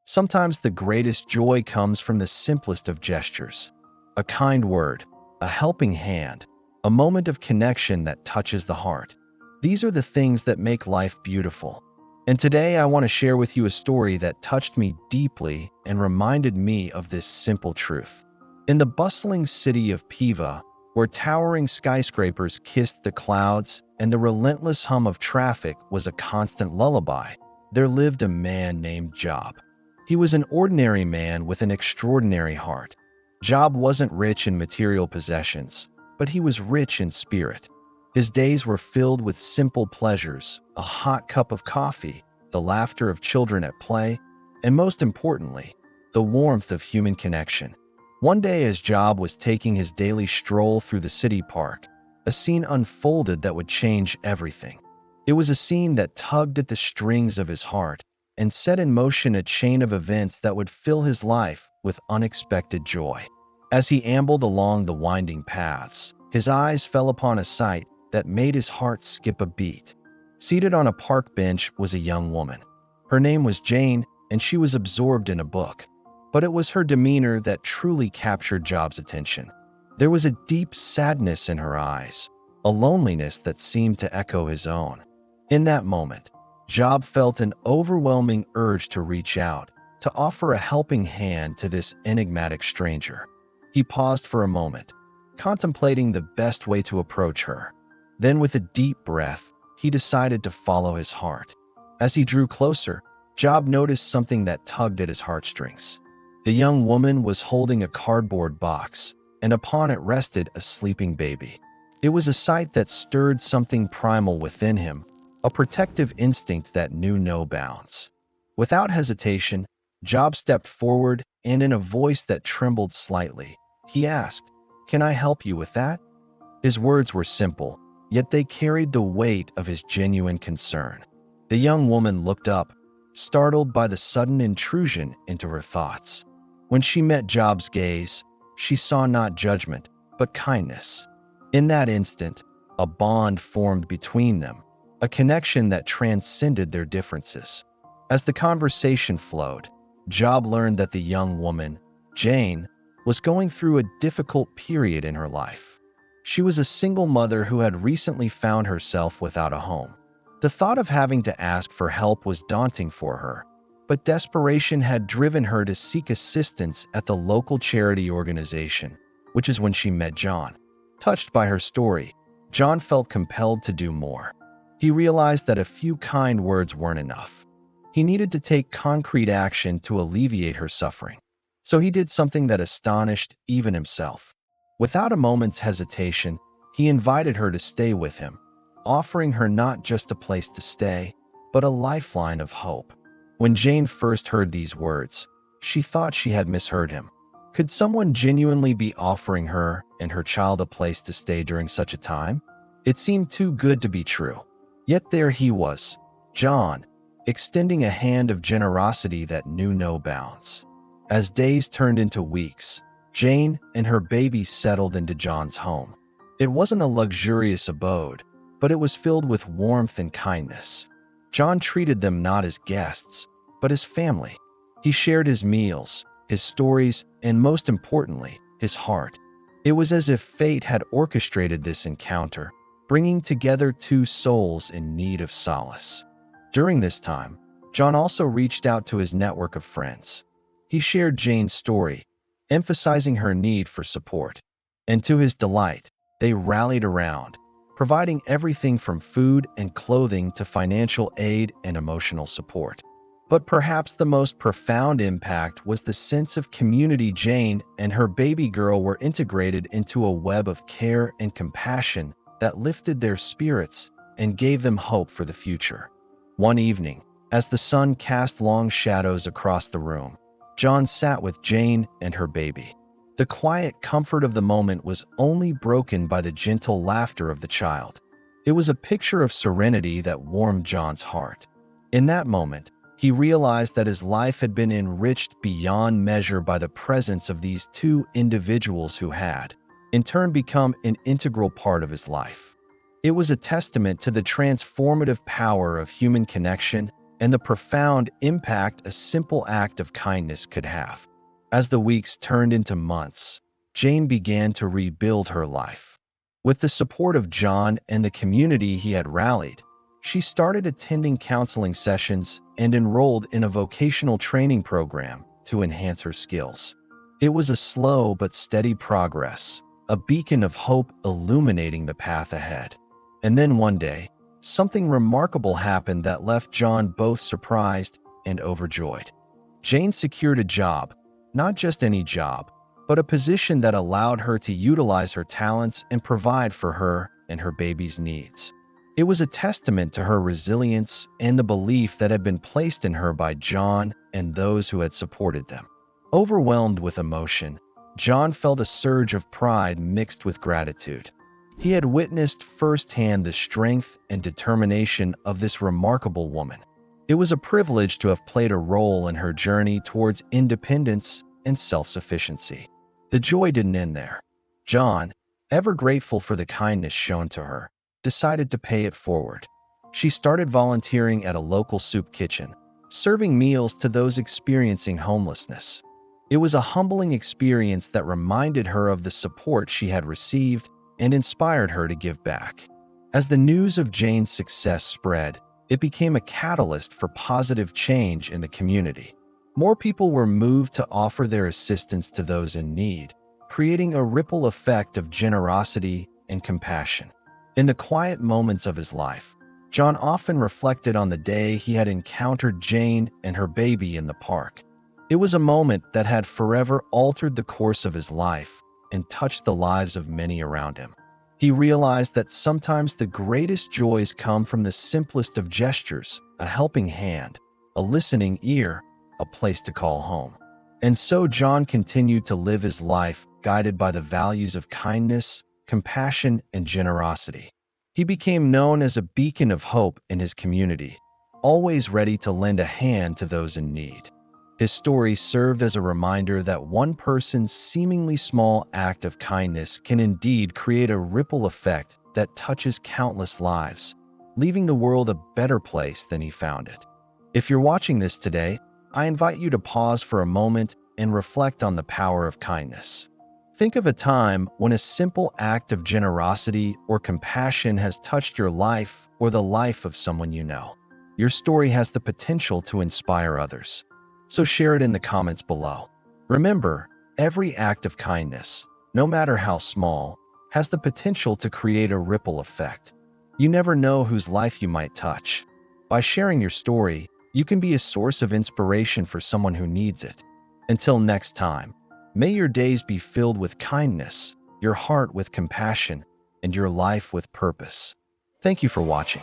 Sometimes the greatest joy comes from the simplest of gestures. A kind word, a helping hand, a moment of connection that touches the heart. These are the things that make life beautiful. And today I want to share with you a story that touched me deeply and reminded me of this simple truth. In the bustling city of Piva, where towering skyscrapers kissed the clouds and the relentless hum of traffic was a constant lullaby, there lived a man named Job. He was an ordinary man with an extraordinary heart. Job wasn't rich in material possessions, but he was rich in spirit. His days were filled with simple pleasures, a hot cup of coffee, the laughter of children at play, and most importantly, the warmth of human connection. One day as Job was taking his daily stroll through the city park, a scene unfolded that would change everything. It was a scene that tugged at the strings of his heart and set in motion a chain of events that would fill his life with unexpected joy. As he ambled along the winding paths, his eyes fell upon a sight that made his heart skip a beat. Seated on a park bench was a young woman. Her name was Jane, and she was absorbed in a book. But it was her demeanor that truly captured Job's attention. There was a deep sadness in her eyes, a loneliness that seemed to echo his own. In that moment, Job felt an overwhelming urge to reach out, to offer a helping hand to this enigmatic stranger. He paused for a moment, contemplating the best way to approach her. Then, with a deep breath, he decided to follow his heart. As he drew closer, Job noticed something that tugged at his heartstrings. The young woman was holding a cardboard box, and upon it rested a sleeping baby. It was a sight that stirred something primal within him, a protective instinct that knew no bounds. Without hesitation, Job stepped forward, and in a voice that trembled slightly, he asked, "Can I help you with that?" His words were simple, yet they carried the weight of his genuine concern. The young woman looked up, startled by the sudden intrusion into her thoughts. When she met Job's gaze, she saw not judgment, but kindness. In that instant, a bond formed between them, a connection that transcended their differences. As the conversation flowed, Job learned that the young woman, Jane, was going through a difficult period in her life. She was a single mother who had recently found herself without a home. The thought of having to ask for help was daunting for her, but desperation had driven her to seek assistance at the local charity organization, which is when she met John. Touched by her story, John felt compelled to do more. He realized that a few kind words weren't enough. He needed to take concrete action to alleviate her suffering. So he did something that astonished even himself. Without a moment's hesitation, he invited her to stay with him, offering her not just a place to stay, but a lifeline of hope. When Jane first heard these words, she thought she had misheard him. Could someone genuinely be offering her and her child a place to stay during such a time? It seemed too good to be true. Yet there he was, John, extending a hand of generosity that knew no bounds. As days turned into weeks, Jane and her baby settled into John's home. It wasn't a luxurious abode, but it was filled with warmth and kindness. John treated them not as guests, but as family. He shared his meals, his stories, and most importantly, his heart. It was as if fate had orchestrated this encounter, bringing together two souls in need of solace. During this time, John also reached out to his network of friends. He shared Jane's story, emphasizing her need for support. And to his delight, they rallied around, providing everything from food and clothing to financial aid and emotional support. But perhaps the most profound impact was the sense of community. Jane and her baby girl were integrated into a web of care and compassion that lifted their spirits and gave them hope for the future. One evening, as the sun cast long shadows across the room, John sat with Jane and her baby. The quiet comfort of the moment was only broken by the gentle laughter of the child. It was a picture of serenity that warmed John's heart. In that moment, he realized that his life had been enriched beyond measure by the presence of these two individuals who had, in turn, become an integral part of his life. It was a testament to the transformative power of human connection and the profound impact a simple act of kindness could have. As the weeks turned into months, Jane began to rebuild her life. With the support of John and the community he had rallied, she started attending counseling sessions and enrolled in a vocational training program to enhance her skills. It was a slow but steady progress, a beacon of hope illuminating the path ahead. And then one day, something remarkable happened that left John both surprised and overjoyed. Jane secured a job, not just any job, but a position that allowed her to utilize her talents and provide for her and her baby's needs. It was a testament to her resilience and the belief that had been placed in her by John and those who had supported them. Overwhelmed with emotion, John felt a surge of pride mixed with gratitude. He had witnessed firsthand the strength and determination of this remarkable woman. It was a privilege to have played a role in her journey towards independence and self-sufficiency. The joy didn't end there. John, ever grateful for the kindness shown to her, decided to pay it forward. She started volunteering at a local soup kitchen, serving meals to those experiencing homelessness. It was a humbling experience that reminded her of the support she had received and inspired her to give back. As the news of Jane's success spread, it became a catalyst for positive change in the community. More people were moved to offer their assistance to those in need, creating a ripple effect of generosity and compassion. In the quiet moments of his life, John often reflected on the day he had encountered Jane and her baby in the park. It was a moment that had forever altered the course of his life and touched the lives of many around him. He realized that sometimes the greatest joys come from the simplest of gestures, a helping hand, a listening ear, a place to call home. And so John continued to live his life guided by the values of kindness, compassion, and generosity. He became known as a beacon of hope in his community, always ready to lend a hand to those in need. His story served as a reminder that one person's seemingly small act of kindness can indeed create a ripple effect that touches countless lives, leaving the world a better place than he found it. If you're watching this today, I invite you to pause for a moment and reflect on the power of kindness. Think of a time when a simple act of generosity or compassion has touched your life or the life of someone you know. Your story has the potential to inspire others, so share it in the comments below. Remember, every act of kindness, no matter how small, has the potential to create a ripple effect. You never know whose life you might touch. By sharing your story, you can be a source of inspiration for someone who needs it. Until next time, may your days be filled with kindness, your heart with compassion, and your life with purpose. Thank you for watching.